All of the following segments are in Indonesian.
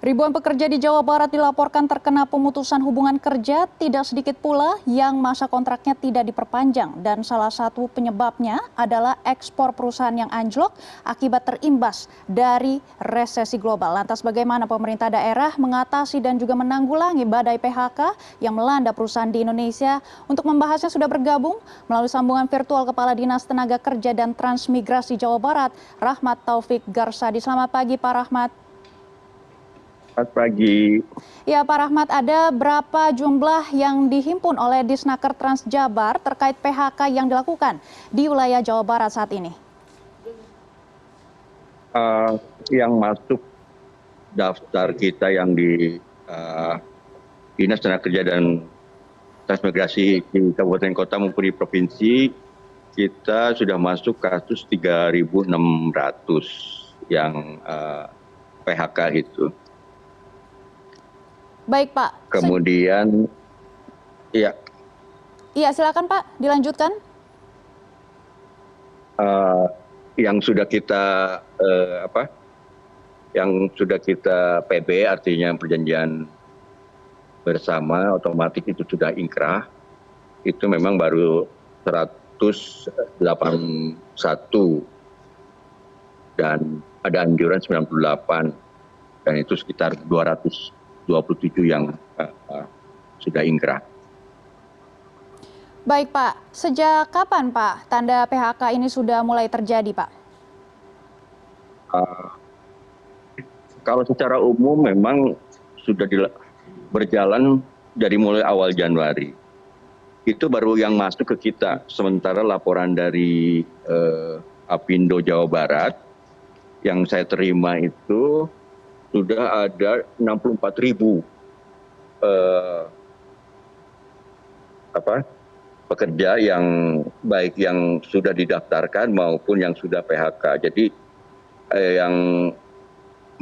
Ribuan pekerja di Jawa Barat dilaporkan terkena pemutusan hubungan kerja, tidak sedikit pula yang masa kontraknya tidak diperpanjang. Dan salah satu penyebabnya adalah ekspor perusahaan yang anjlok akibat terimbas dari resesi global. Lantas bagaimana pemerintah daerah mengatasi dan juga menanggulangi badai PHK yang melanda perusahaan di Indonesia? Untuk membahasnya sudah bergabung melalui sambungan virtual Kepala Dinas Tenaga Kerja dan Transmigrasi Jawa Barat, Rahmat Taufik Garsadi. Selamat pagi Pak Rahmat. Selamat pagi. Ya Pak Rahmat, ada berapa jumlah yang dihimpun oleh Disnaker Transjabar terkait PHK yang dilakukan di wilayah Jawa Barat saat ini? Yang masuk daftar kita yang di Dinas Tenaga Kerja dan Transmigrasi di Kabupaten Kota maupun di provinsi, kita sudah masuk kasus 3.600 yang PHK itu. Baik Pak. Kemudian, ya. Iya silakan Pak, dilanjutkan. Yang sudah kita PB, artinya perjanjian bersama otomatis itu sudah inkrah. Itu memang baru 181 dan ada anjuran 98 dan itu sekitar 227 yang sudah inkrah. Baik Pak, sejak kapan Pak tanda PHK ini sudah mulai terjadi Pak? Kalau secara umum memang sudah berjalan dari mulai awal Januari. Itu baru yang masuk ke kita. Sementara laporan dari Apindo Jawa Barat yang saya terima itu sudah ada 64.000 pekerja yang baik yang sudah didaftarkan maupun yang sudah PHK. Jadi yang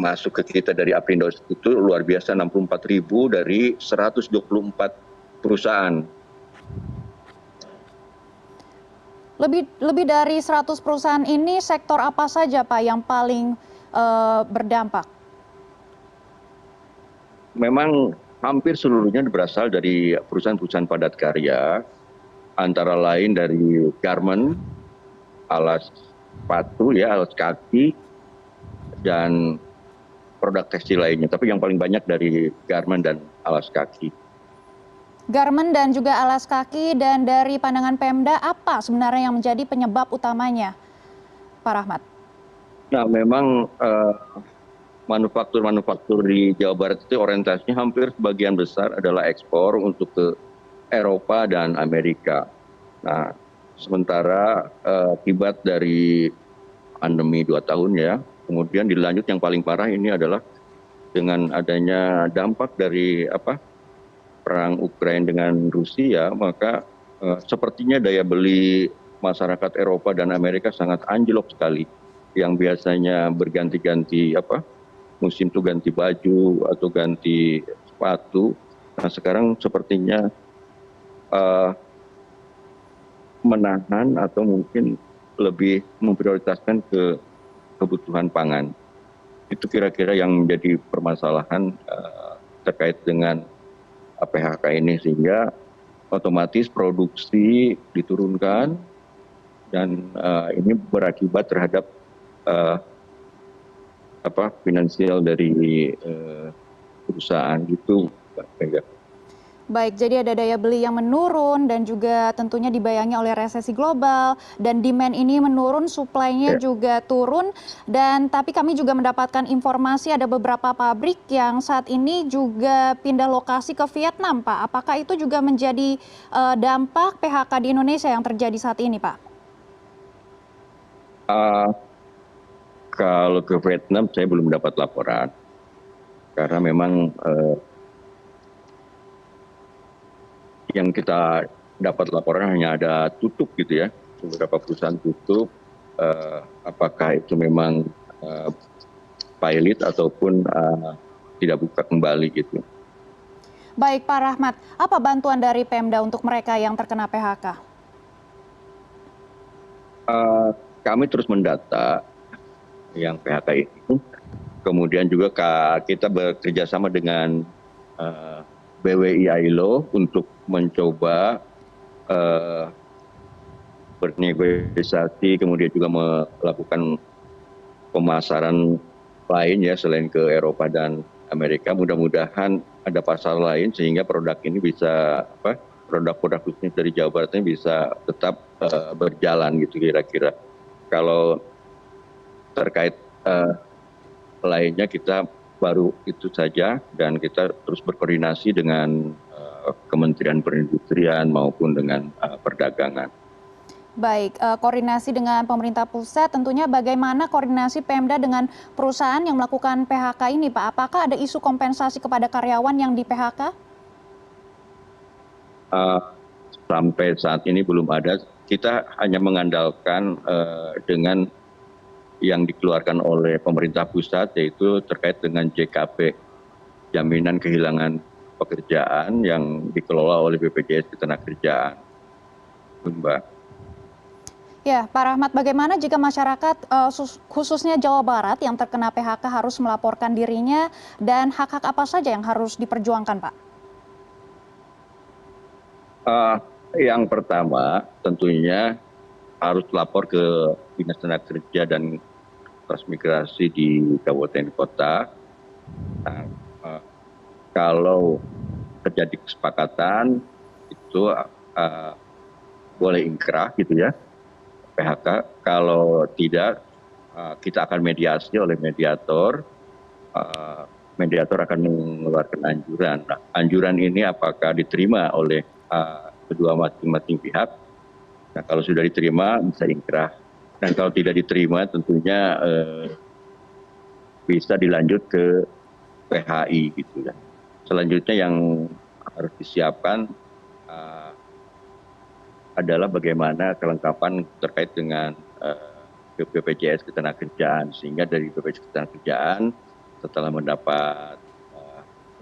masuk ke kita dari Apindo itu luar biasa, 64.000 dari 124 perusahaan. Lebih dari 100 perusahaan ini sektor apa saja Pak yang paling berdampak? Memang hampir seluruhnya berasal dari perusahaan-perusahaan padat karya, antara lain dari garment, alas sepatu, alas kaki, dan produk tekstil lainnya. Tapi yang paling banyak dari garment dan alas kaki. Garment dan juga alas kaki, dan dari pandangan Pemda apa sebenarnya yang menjadi penyebab utamanya, Pak Rahmat? Nah, memang manufaktur di Jawa Barat itu orientasinya hampir sebagian besar adalah ekspor untuk ke Eropa dan Amerika. Nah, sementara akibat dari pandemi 2 tahun kemudian dilanjut yang paling parah ini adalah dengan adanya dampak dari perang Ukraina dengan Rusia, maka sepertinya daya beli masyarakat Eropa dan Amerika sangat anjlok sekali. Yang biasanya berganti-ganti musim itu ganti baju atau ganti sepatu. Nah, sekarang sepertinya menahan atau mungkin lebih memprioritaskan ke kebutuhan pangan. Itu kira-kira yang menjadi permasalahan terkait dengan PHK ini, sehingga otomatis produksi diturunkan dan ini berakibat terhadap finansial dari perusahaan gitu. Baik, jadi ada daya beli yang menurun dan juga tentunya dibayangi oleh resesi global, dan demand ini menurun, supply-nya juga turun. Dan tapi kami juga mendapatkan informasi ada beberapa pabrik yang saat ini juga pindah lokasi ke Vietnam, Pak. Apakah itu juga menjadi dampak PHK di Indonesia yang terjadi saat ini, Pak? Kalau ke Vietnam saya belum dapat laporan, karena memang yang kita dapat laporan hanya ada tutup gitu ya, beberapa perusahaan tutup. Apakah itu memang pilot ataupun tidak buka kembali gitu. Baik Pak Rahmat, apa bantuan dari Pemda untuk mereka yang terkena PHK? Kami terus mendata yang PHK itu, Kemudian juga kita bekerja sama dengan BWI ILO untuk mencoba bernegosiasi, kemudian juga melakukan pemasaran lain ya selain ke Eropa dan Amerika. Mudah-mudahan ada pasar lain sehingga produk ini bisa produk-produk khususnya dari Jawa Barat ini bisa tetap berjalan gitu kira-kira. Kalau terkait lainnya kita baru itu saja dan kita terus berkoordinasi dengan Kementerian Perindustrian maupun dengan perdagangan. Baik, koordinasi dengan pemerintah pusat, tentunya bagaimana koordinasi Pemda dengan perusahaan yang melakukan PHK ini, Pak? Apakah ada isu kompensasi kepada karyawan yang di PHK? Sampai saat ini belum ada. Kita hanya mengandalkan dengan yang dikeluarkan oleh pemerintah pusat, yaitu terkait dengan JKP, jaminan kehilangan pekerjaan yang dikelola oleh BPJS Ketenagakerjaan. Mbak. Ya, Pak Rahmat, bagaimana jika masyarakat khususnya Jawa Barat yang terkena PHK harus melaporkan dirinya dan hak-hak apa saja yang harus diperjuangkan, Pak? Yang pertama tentunya harus lapor ke Dinas Tenaga Kerja dan Transmigrasi di kabupaten kota. Nah, kalau terjadi kesepakatan itu boleh ingkrah gitu ya PHK. Kalau tidak kita akan mediasi oleh mediator. Mediator akan mengeluarkan anjuran. Nah, anjuran ini apakah diterima oleh kedua masing-masing pihak? Nah, kalau sudah diterima bisa ingkrah. Dan kalau tidak diterima tentunya bisa dilanjut ke PHI gitu ya. Selanjutnya yang harus disiapkan adalah bagaimana kelengkapan terkait dengan BPJS Ketenagakerjaan, sehingga dari BPJS Ketenagakerjaan setelah mendapat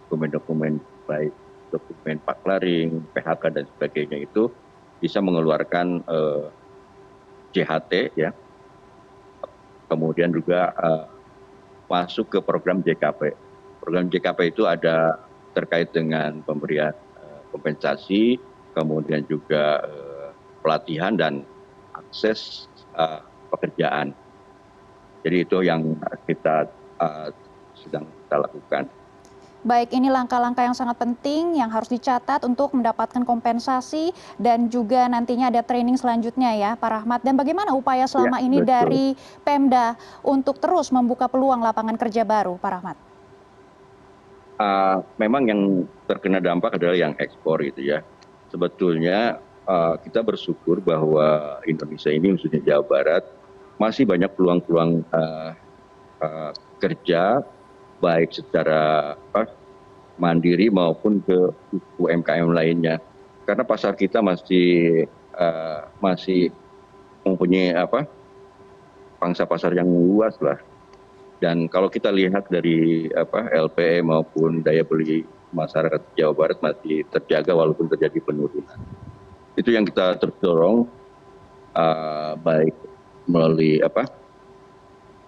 dokumen-dokumen baik dokumen paklaring, PHK dan sebagainya itu bisa mengeluarkan JHT ya. Kemudian juga masuk ke program JKP. Program JKP itu ada terkait dengan pemberian kompensasi, kemudian juga pelatihan dan akses pekerjaan. Jadi itu yang kita sedang kita lakukan. Baik, ini langkah-langkah yang sangat penting yang harus dicatat untuk mendapatkan kompensasi dan juga nantinya ada training selanjutnya ya, Pak Rahmat. Dan bagaimana upaya selama ini betul. dari Pemda untuk terus membuka peluang lapangan kerja baru, Pak Rahmat? Memang yang terkena dampak adalah yang ekspor gitu ya. Sebetulnya kita bersyukur bahwa Indonesia ini khususnya Jawa Barat masih banyak peluang-peluang kerja baik secara mandiri maupun ke UMKM lainnya. Karena pasar kita masih mempunyai pangsa pasar yang luas lah. Dan kalau kita lihat dari LPE maupun daya beli masyarakat Jawa Barat masih terjaga walaupun terjadi penurunan. Itu yang kita terdorong baik melalui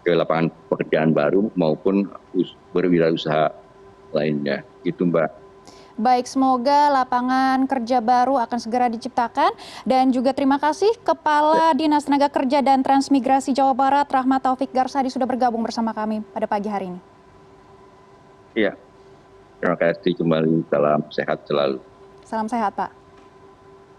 ke lapangan pekerjaan baru maupun berwirausaha lainnya. Itu Mbak. Baik, semoga lapangan kerja baru akan segera diciptakan. Dan juga terima kasih Kepala Dinas Tenaga Kerja dan Transmigrasi Jawa Barat, Rahmat Taufik Garsadi, sudah bergabung bersama kami pada pagi hari ini. Iya, terima kasih kembali. Salam sehat selalu. Salam sehat, Pak.